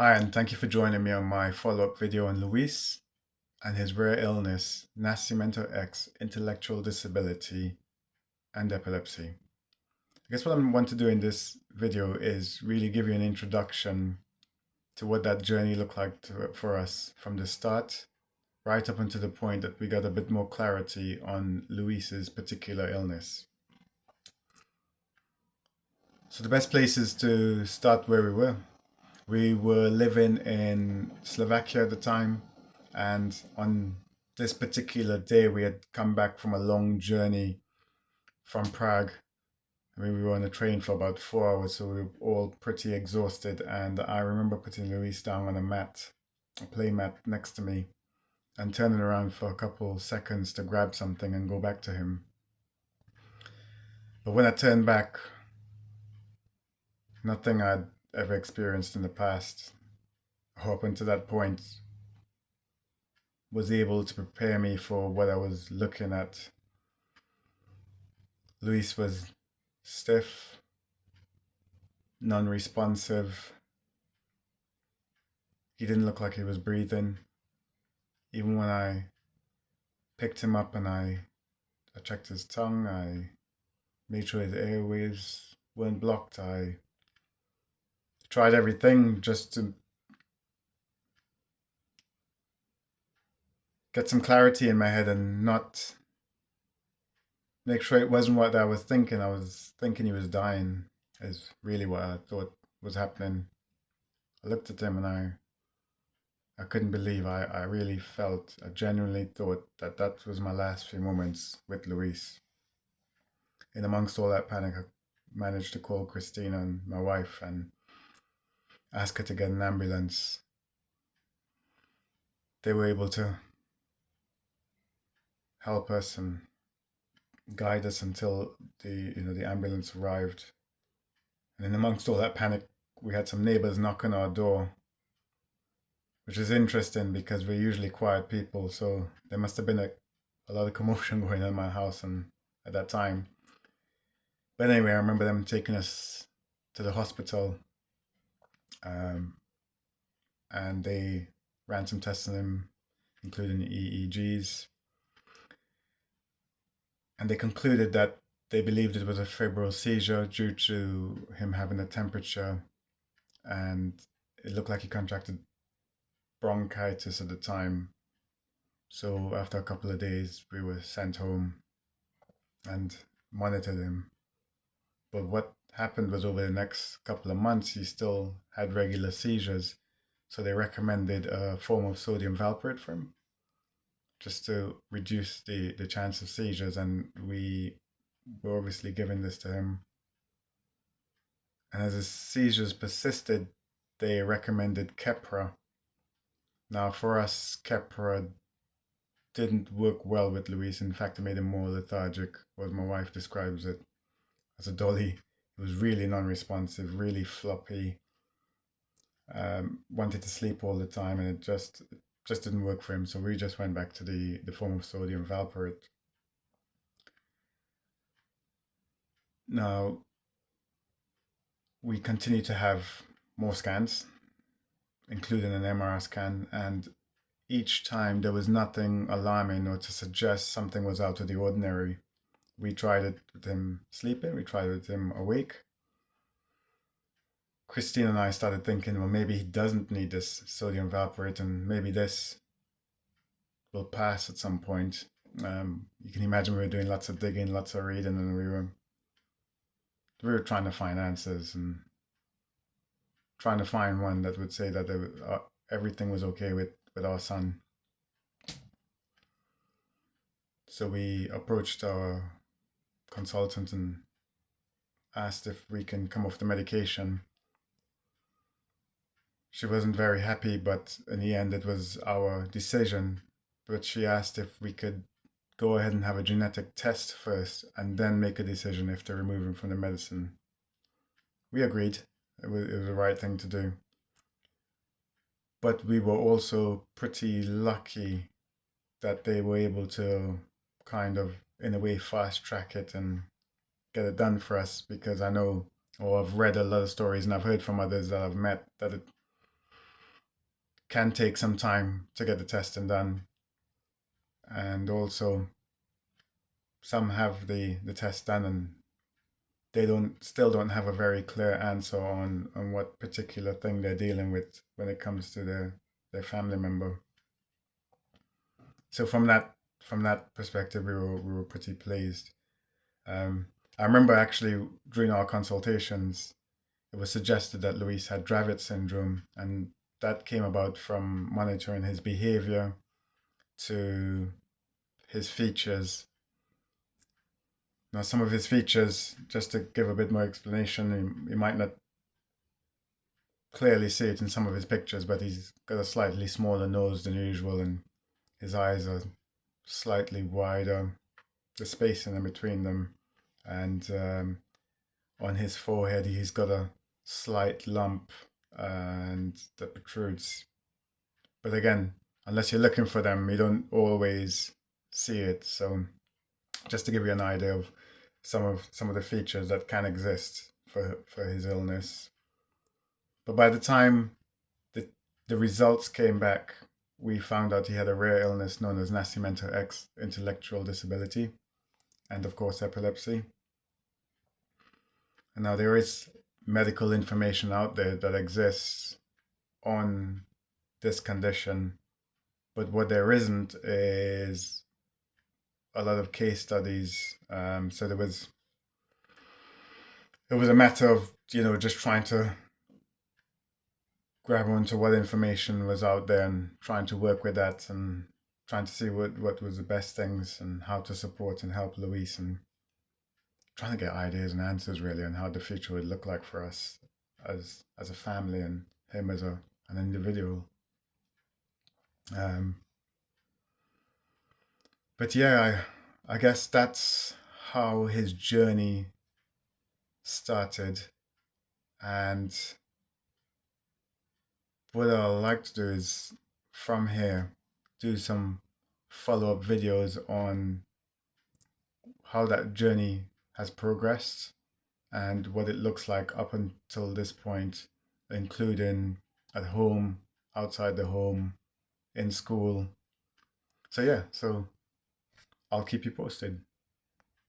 Hi, and thank you for joining me on my follow-up video on Luis and his rare illness, Nascimento X, intellectual disability, and epilepsy. I guess what I want to do in this video is really give you an introduction to what that journey looked like for us from the start, right up until the point that we got a bit more clarity on Luis's particular illness. So the best place is to start where we were. We were living in Slovakia at the time, and on this particular day, we had come back from a long journey from Prague. I mean, we were on a train for about 4 hours, so we were all pretty exhausted. And I remember putting Luis down on a play mat next to me, and turning around for a couple seconds to grab something and go back to him. But when I turned back, nothing I'd ever experienced in the past up until that point was able to prepare me for what I was looking at. Luis was stiff, non responsive. He didn't look like he was breathing. Even when I picked him up and I checked his tongue, I made sure his airways weren't blocked. I tried everything just to get some clarity in my head and not make sure it wasn't what I was thinking. I was thinking he was dying, is really what I thought was happening. I looked at him and I couldn't believe I really felt, I genuinely thought that that was my last few moments with Luis. And amongst all that panic, I managed to call Christina and my wife and ask her to get an ambulance. They were able to help us and guide us until the ambulance arrived. And then amongst all that panic, we had some neighbors knock on our door, which is interesting because we're usually quiet people. So there must have been a lot of commotion going on in my house and at that time. But anyway, I remember them taking us to the hospital, um, and they ran some tests on him, including EEGs, and they concluded that they believed it was a febrile seizure due to him having a temperature, and it looked like he contracted bronchitis at the time. So after a couple of days, we were sent home and monitored him. But what happened was over the next couple of months, he still had regular seizures. So they recommended a form of sodium valproate for him just to reduce the chance of seizures. And we were obviously giving this to him. And as his seizures persisted, they recommended Keppra. Now, for us, Keppra didn't work well with Luis. In fact, it made him more lethargic, what my wife describes it as a dolly. It was really non-responsive, really floppy. Wanted to sleep all the time, and it just didn't work for him. So we just went back to the form of sodium valproate. Now we continue to have more scans, including an MRI scan, and each time there was nothing alarming or to suggest something was out of the ordinary. We tried it with him sleeping, we tried it with him awake. Christine and I started thinking, well, maybe he doesn't need this sodium valproate, and maybe this will pass at some point. You can imagine we were doing lots of digging, lots of reading, and we were trying to find answers and trying to find one that would say that everything was okay with our son. So we approached our consultant and asked if we can come off the medication. She wasn't very happy, but in the end, it was our decision. But she asked if we could go ahead and have a genetic test first and then make a decision if to remove him from the medicine. We agreed. It was the right thing to do. But we were also pretty lucky that they were able to kind of, in a way, fast track it and get it done for us, because I know, or I've read a lot of stories and I've heard from others that I've met that can take some time to get the testing done, and also some have the test done and they don't still don't have a very clear answer on what particular thing they're dealing with when it comes to their family member. So from that perspective, we were pretty pleased. Um, I remember actually during our consultations, it was suggested that Luis had Dravet syndrome, and that came about from monitoring his behavior to his features. Now, some of his features, just to give a bit more explanation, you might not clearly see it in some of his pictures, but he's got a slightly smaller nose than usual, and his eyes are slightly wider, the spacing in between them, and on his forehead he's got a slight lump and that protrudes. But again, unless you're looking for them, you don't always see it. So just to give you an idea of some of the features that can exist for his illness. But by the time the the results came back, we found out he had a rare illness known as Nascimento X intellectual disability, and of course epilepsy. And now there is medical information out there that exists on this condition, but what there isn't is a lot of case studies. So it was a matter of just trying to grab onto what information was out there and trying to work with that and trying to see what was the best things and how to support and help Luis and trying to get ideas and answers really on how the future would look like for us as a family and him as an individual. Um, but yeah, I guess that's how his journey started. And what I like to do is from here do some follow up videos on how that journey has progressed and what it looks like up until this point, including at home, outside the home, in school. So yeah, so I'll keep you posted.